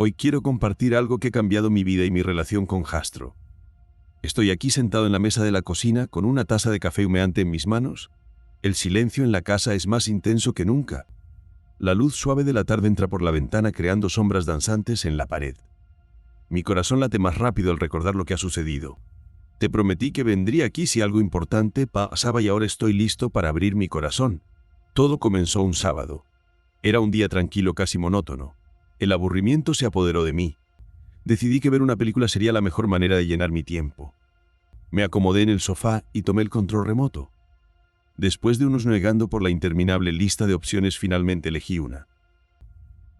Hoy quiero compartir algo que ha cambiado mi vida y mi relación con Jastro. Estoy aquí sentado en la mesa de la cocina con una taza de café humeante en mis manos. El silencio en la casa es más intenso que nunca. La luz suave de la tarde entra por la ventana creando sombras danzantes en la pared. Mi corazón late más rápido al recordar lo que ha sucedido. Te prometí que vendría aquí si algo importante pasaba y ahora estoy listo para abrir mi corazón. Todo comenzó un sábado. Era un día tranquilo, casi monótono. El aburrimiento se apoderó de mí. Decidí que ver una película sería la mejor manera de llenar mi tiempo. Me acomodé en el sofá y tomé el control remoto. Después de unos navegando por la interminable lista de opciones, finalmente elegí una.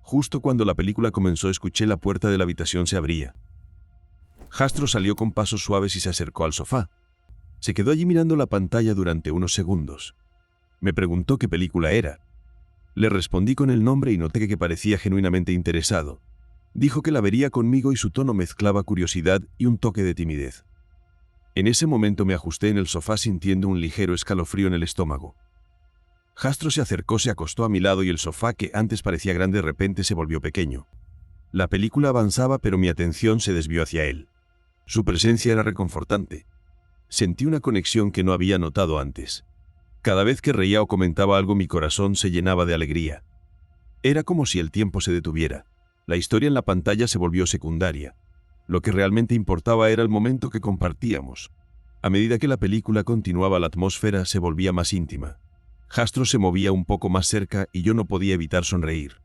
Justo cuando la película comenzó, escuché la puerta de la habitación se abría. Jastro salió con pasos suaves y se acercó al sofá. Se quedó allí mirando la pantalla durante unos segundos. Me preguntó qué película era. Le respondí con el nombre y noté que parecía genuinamente interesado. Dijo que la vería conmigo y su tono mezclaba curiosidad y un toque de timidez. En ese momento me ajusté en el sofá sintiendo un ligero escalofrío en el estómago. Jastro se acercó, se acostó a mi lado y el sofá, que antes parecía grande, de repente se volvió pequeño. La película avanzaba, pero mi atención se desvió hacia él. Su presencia era reconfortante. Sentí una conexión que no había notado antes. Cada vez que reía o comentaba algo, mi corazón se llenaba de alegría. Era como si el tiempo se detuviera. La historia en la pantalla se volvió secundaria. Lo que realmente importaba era el momento que compartíamos. A medida que la película continuaba, la atmósfera se volvía más íntima. Jastro se movía un poco más cerca y yo no podía evitar sonreír.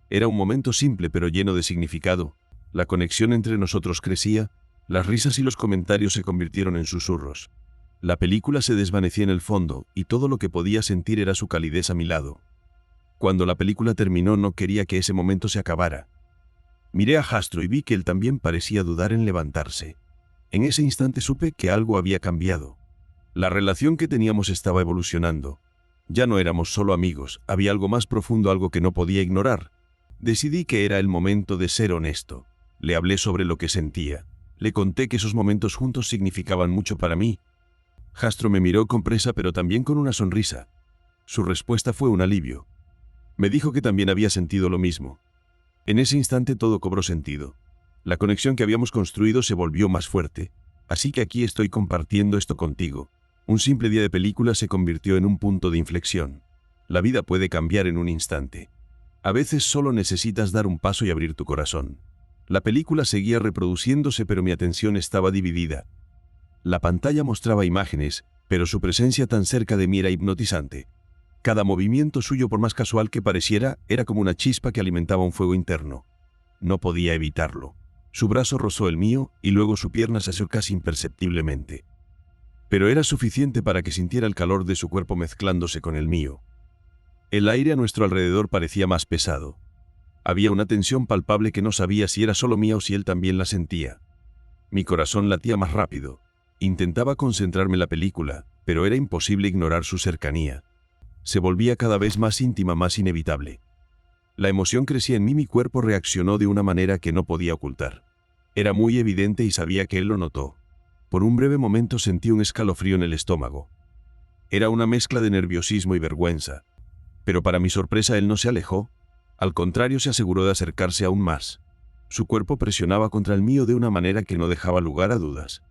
Era un momento simple pero lleno de significado. La conexión entre nosotros crecía, las risas y los comentarios se convirtieron en susurros. La película se desvanecía en el fondo y todo lo que podía sentir era su calidez a mi lado. Cuando la película terminó, no quería que ese momento se acabara. Miré a Jastro y vi que él también parecía dudar en levantarse. En ese instante supe que algo había cambiado. La relación que teníamos estaba evolucionando. Ya no éramos solo amigos, había algo más profundo, algo que no podía ignorar. Decidí que era el momento de ser honesto. Le hablé sobre lo que sentía. Le conté que esos momentos juntos significaban mucho para mí. Jastro me miró con presa, pero también con una sonrisa. Su respuesta fue un alivio. Me dijo que también había sentido lo mismo. En ese instante todo cobró sentido. La conexión que habíamos construido se volvió más fuerte. Así que aquí estoy compartiendo esto contigo. Un simple día de película se convirtió en un punto de inflexión. La vida puede cambiar en un instante. A veces solo necesitas dar un paso y abrir tu corazón. La película seguía reproduciéndose, pero mi atención estaba dividida. La pantalla mostraba imágenes, pero su presencia tan cerca de mí era hipnotizante. Cada movimiento suyo, por más casual que pareciera, era como una chispa que alimentaba un fuego interno. No podía evitarlo. Su brazo rozó el mío y luego su pierna se acercó casi imperceptiblemente. Pero era suficiente para que sintiera el calor de su cuerpo mezclándose con el mío. El aire a nuestro alrededor parecía más pesado. Había una tensión palpable que no sabía si era solo mía o si él también la sentía. Mi corazón latía más rápido. Intentaba concentrarme en la película, pero era imposible ignorar su cercanía. Se volvía cada vez más íntima, más inevitable. La emoción crecía en mí, mi cuerpo reaccionó de una manera que no podía ocultar. Era muy evidente y sabía que él lo notó. Por un breve momento sentí un escalofrío en el estómago. Era una mezcla de nerviosismo y vergüenza. Pero para mi sorpresa él no se alejó. Al contrario, se aseguró de acercarse aún más. Su cuerpo presionaba contra el mío de una manera que no dejaba lugar a dudas.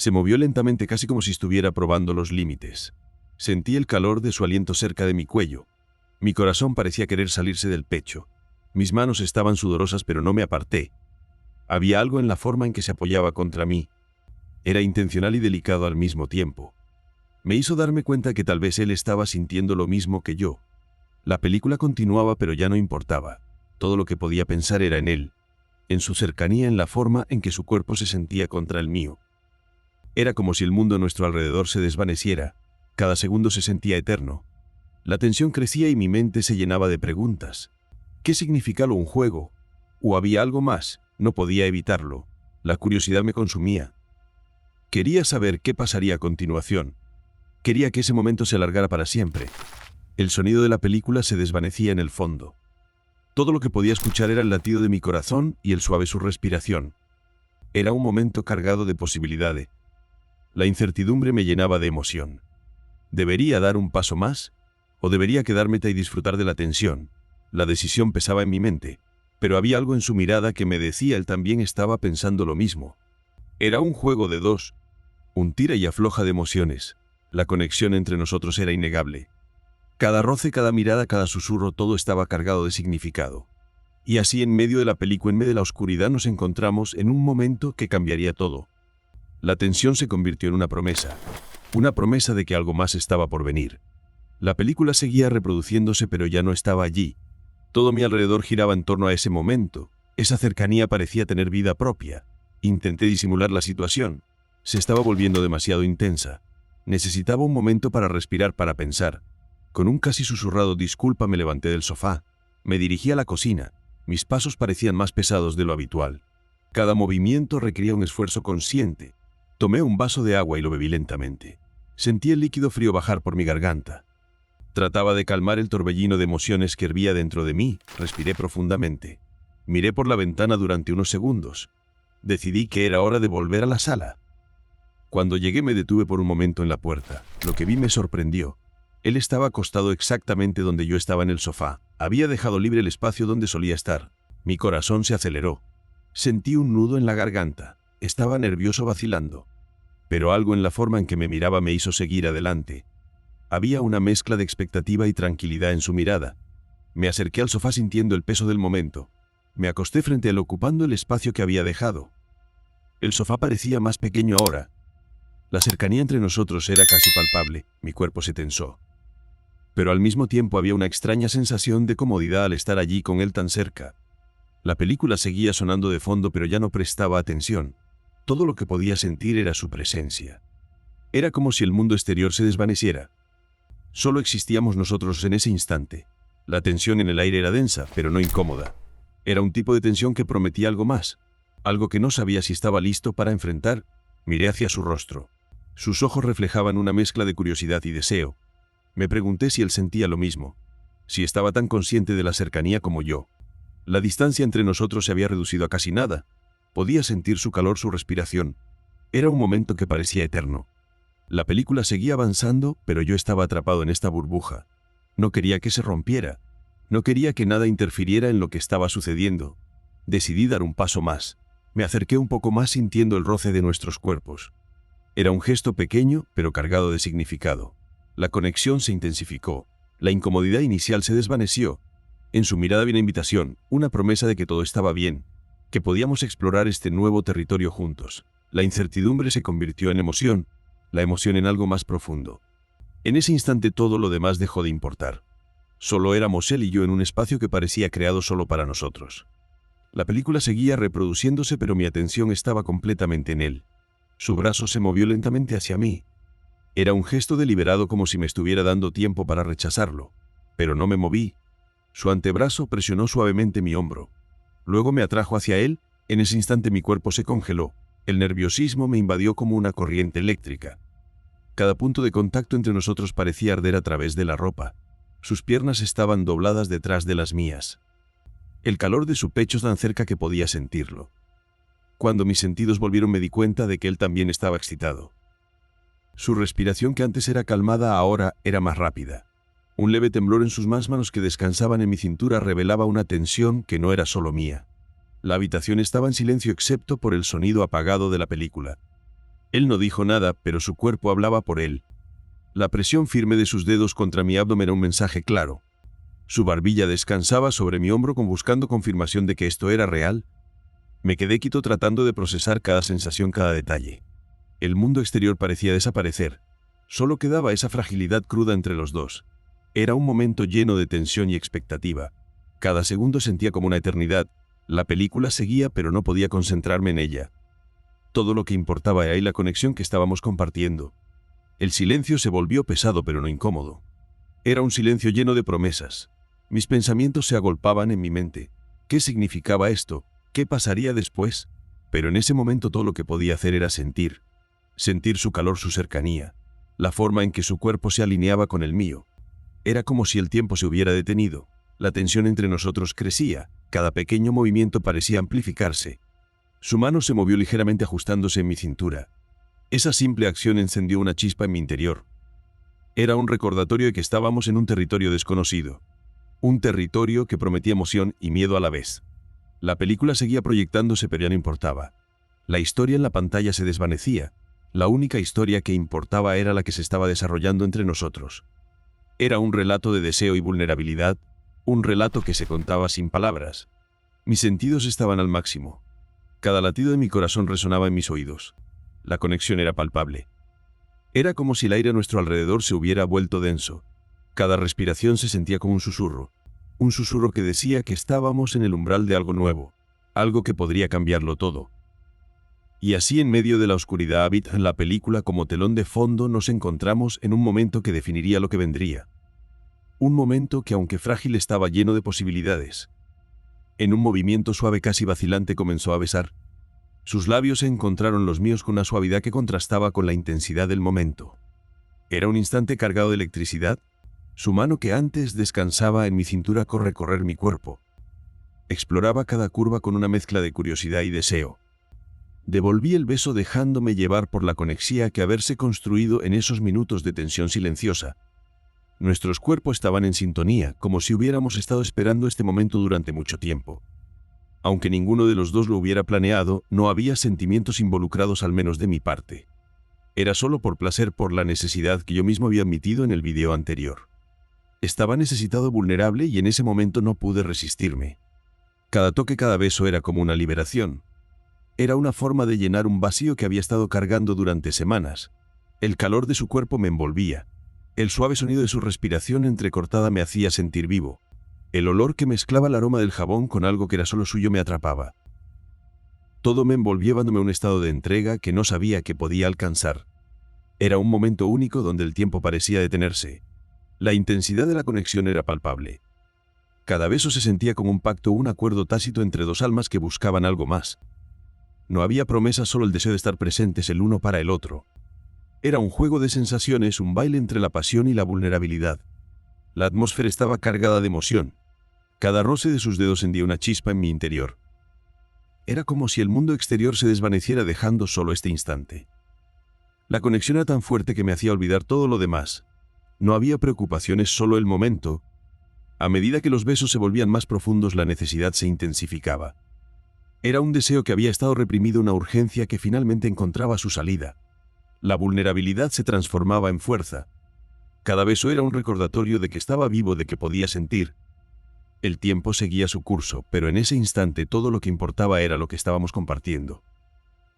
Se movió lentamente, casi como si estuviera probando los límites. Sentí el calor de su aliento cerca de mi cuello. Mi corazón parecía querer salirse del pecho. Mis manos estaban sudorosas, pero no me aparté. Había algo en la forma en que se apoyaba contra mí. Era intencional y delicado al mismo tiempo. Me hizo darme cuenta que tal vez él estaba sintiendo lo mismo que yo. La película continuaba, pero ya no importaba. Todo lo que podía pensar era en él, en su cercanía, en la forma en que su cuerpo se sentía contra el mío. Era como si el mundo a nuestro alrededor se desvaneciera. Cada segundo se sentía eterno. La tensión crecía y mi mente se llenaba de preguntas. ¿Qué significaba un juego? ¿O había algo más? No podía evitarlo. La curiosidad me consumía. Quería saber qué pasaría a continuación. Quería que ese momento se alargara para siempre. El sonido de la película se desvanecía en el fondo. Todo lo que podía escuchar era el latido de mi corazón y el suave su respiración. Era un momento cargado de posibilidades. La incertidumbre me llenaba de emoción. ¿Debería dar un paso más? ¿O debería quedarme y disfrutar de la tensión? La decisión pesaba en mi mente. pero había algo en su mirada que me decía él también estaba pensando lo mismo. Era un juego de dos, un tira y afloja de emociones. La conexión entre nosotros era innegable. Cada roce, cada mirada, cada susurro, todo estaba cargado de significado. Y así en medio de la película, en medio de la oscuridad, nos encontramos en un momento que cambiaría todo. La tensión se convirtió en una promesa de que algo más estaba por venir. La película seguía reproduciéndose, pero ya no estaba allí. Todo mi alrededor giraba en torno a ese momento. Esa cercanía parecía tener vida propia. Intenté disimular la situación. Se estaba volviendo demasiado intensa. Necesitaba un momento para respirar, para pensar. Con un casi susurrado disculpa me levanté del sofá. Me dirigí a la cocina. Mis pasos parecían más pesados de lo habitual. Cada movimiento requería un esfuerzo consciente. Tomé un vaso de agua y lo bebí lentamente. Sentí el líquido frío bajar por mi garganta. Trataba de calmar el torbellino de emociones que hervía dentro de mí. Respiré profundamente. Miré por la ventana durante unos segundos. Decidí que era hora de volver a la sala. Cuando llegué me detuve por un momento en la puerta. Lo que vi me sorprendió. Él estaba acostado exactamente donde yo estaba en el sofá. Había dejado libre el espacio donde solía estar. Mi corazón se aceleró. Sentí un nudo en la garganta. Estaba nervioso, vacilando. Pero algo en la forma en que me miraba me hizo seguir adelante. Había una mezcla de expectativa y tranquilidad en su mirada. Me acerqué al sofá sintiendo el peso del momento. Me acosté frente a él ocupando el espacio que había dejado. El sofá parecía más pequeño ahora. La cercanía entre nosotros era casi palpable. Mi cuerpo se tensó. Pero al mismo tiempo había una extraña sensación de comodidad al estar allí con él tan cerca. La película seguía sonando de fondo, pero ya no prestaba atención. Todo lo que podía sentir era su presencia. Era como si el mundo exterior se desvaneciera. Solo existíamos nosotros en ese instante. La tensión en el aire era densa, pero no incómoda. Era un tipo de tensión que prometía algo más, algo que no sabía si estaba listo para enfrentar. Miré hacia su rostro. Sus ojos reflejaban una mezcla de curiosidad y deseo. Me pregunté si él sentía lo mismo, si estaba tan consciente de la cercanía como yo. La distancia entre nosotros se había reducido a casi nada. Podía sentir su calor, su respiración. Era un momento que parecía eterno. La película seguía avanzando, pero yo estaba atrapado en esta burbuja. No quería que se rompiera. No quería que nada interfiriera en lo que estaba sucediendo. Decidí dar un paso más. Me acerqué un poco más sintiendo el roce de nuestros cuerpos. Era un gesto pequeño, pero cargado de significado. La conexión se intensificó. La incomodidad inicial se desvaneció. En su mirada vi una invitación, una promesa de que todo estaba bien, que podíamos explorar este nuevo territorio juntos. La incertidumbre se convirtió en emoción, la emoción en algo más profundo. En ese instante todo lo demás dejó de importar. Solo éramos él y yo en un espacio que parecía creado solo para nosotros. La película seguía reproduciéndose, pero mi atención estaba completamente en él. Su brazo se movió lentamente hacia mí. Era un gesto deliberado, como si me estuviera dando tiempo para rechazarlo. Pero no me moví. Su antebrazo presionó suavemente mi hombro. Luego me atrajo hacia él. En ese instante mi cuerpo se congeló. El nerviosismo me invadió como una corriente eléctrica. Cada punto de contacto entre nosotros parecía arder a través de la ropa. Sus piernas estaban dobladas detrás de las mías. El calor de su pecho tan cerca que podía sentirlo. Cuando mis sentidos volvieron me di cuenta de que él también estaba excitado. Su respiración, que antes era calmada, ahora era más rápida. Un leve temblor en sus manos que descansaban en mi cintura revelaba una tensión que no era solo mía. La habitación estaba en silencio excepto por el sonido apagado de la película. Él no dijo nada, pero su cuerpo hablaba por él. La presión firme de sus dedos contra mi abdomen era un mensaje claro. Su barbilla descansaba sobre mi hombro como buscando confirmación de que esto era real. Me quedé quieto tratando de procesar cada sensación, cada detalle. El mundo exterior parecía desaparecer. Solo quedaba esa fragilidad cruda entre los dos. Era un momento lleno de tensión y expectativa. Cada segundo sentía como una eternidad. La película seguía, pero no podía concentrarme en ella. Todo lo que importaba era la conexión que estábamos compartiendo. El silencio se volvió pesado, pero no incómodo. Era un silencio lleno de promesas. Mis pensamientos se agolpaban en mi mente. ¿Qué significaba esto? ¿Qué pasaría después? Pero en ese momento todo lo que podía hacer era sentir. Sentir su calor, su cercanía. La forma en que su cuerpo se alineaba con el mío. Era como si el tiempo se hubiera detenido. La tensión entre nosotros crecía. Cada pequeño movimiento parecía amplificarse. Su mano se movió ligeramente ajustándose en mi cintura. Esa simple acción encendió una chispa en mi interior. Era un recordatorio de que estábamos en un territorio desconocido. Un territorio que prometía emoción y miedo a la vez. La película seguía proyectándose, pero ya no importaba. La historia en la pantalla se desvanecía. La única historia que importaba era la que se estaba desarrollando entre nosotros. Era un relato de deseo y vulnerabilidad, un relato que se contaba sin palabras. Mis sentidos estaban al máximo. Cada latido de mi corazón resonaba en mis oídos. La conexión era palpable. Era como si el aire a nuestro alrededor se hubiera vuelto denso. Cada respiración se sentía como un susurro que decía que estábamos en el umbral de algo nuevo, algo que podría cambiarlo todo. Y así, en medio de la oscuridad habita en la película, como telón de fondo, nos encontramos en un momento que definiría lo que vendría. Un momento que, aunque frágil, estaba lleno de posibilidades. En un movimiento suave, casi vacilante, comenzó a besar. Sus labios se encontraron los míos con una suavidad que contrastaba con la intensidad del momento. Era un instante cargado de electricidad. Su mano, que antes descansaba en mi cintura, recorrer mi cuerpo. Exploraba cada curva con una mezcla de curiosidad y deseo. Devolví el beso, dejándome llevar por la conexión que haberse construido en esos minutos de tensión silenciosa. Nuestros cuerpos estaban en sintonía, como si hubiéramos estado esperando este momento durante mucho tiempo. Aunque ninguno de los dos lo hubiera planeado, no había sentimientos involucrados, al menos de mi parte. Era solo por placer, por la necesidad que yo mismo había admitido en el video anterior. Estaba necesitado, vulnerable, y en ese momento no pude resistirme. Cada toque, cada beso era como una liberación. Era una forma de llenar un vacío que había estado cargando durante semanas. El calor de su cuerpo me envolvía. El suave sonido de su respiración entrecortada me hacía sentir vivo. El olor que mezclaba el aroma del jabón con algo que era solo suyo me atrapaba. Todo me envolvía, llevándome a un estado de entrega que no sabía que podía alcanzar. Era un momento único donde el tiempo parecía detenerse. La intensidad de la conexión era palpable. Cada beso se sentía como un pacto, un acuerdo tácito entre dos almas que buscaban algo más. No había promesas, solo el deseo de estar presentes el uno para el otro. Era un juego de sensaciones, un baile entre la pasión y la vulnerabilidad. La atmósfera estaba cargada de emoción. Cada roce de sus dedos encendía una chispa en mi interior. Era como si el mundo exterior se desvaneciera, dejando solo este instante. La conexión era tan fuerte que me hacía olvidar todo lo demás. No había preocupaciones, solo el momento. A medida que los besos se volvían más profundos, la necesidad se intensificaba. Era un deseo que había estado reprimido, una urgencia que finalmente encontraba su salida. La vulnerabilidad se transformaba en fuerza. Cada beso era un recordatorio de que estaba vivo, de que podía sentir. El tiempo seguía su curso, pero en ese instante todo lo que importaba era lo que estábamos compartiendo.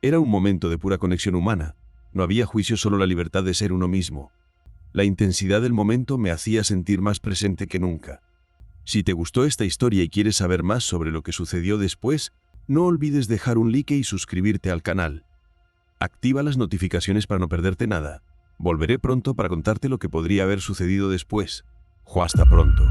Era un momento de pura conexión humana. No había juicio, solo la libertad de ser uno mismo. La intensidad del momento me hacía sentir más presente que nunca. Si te gustó esta historia y quieres saber más sobre lo que sucedió después, no olvides dejar un like y suscribirte al canal. Activa las notificaciones para no perderte nada. Volveré pronto para contarte lo que podría haber sucedido después. Hasta pronto.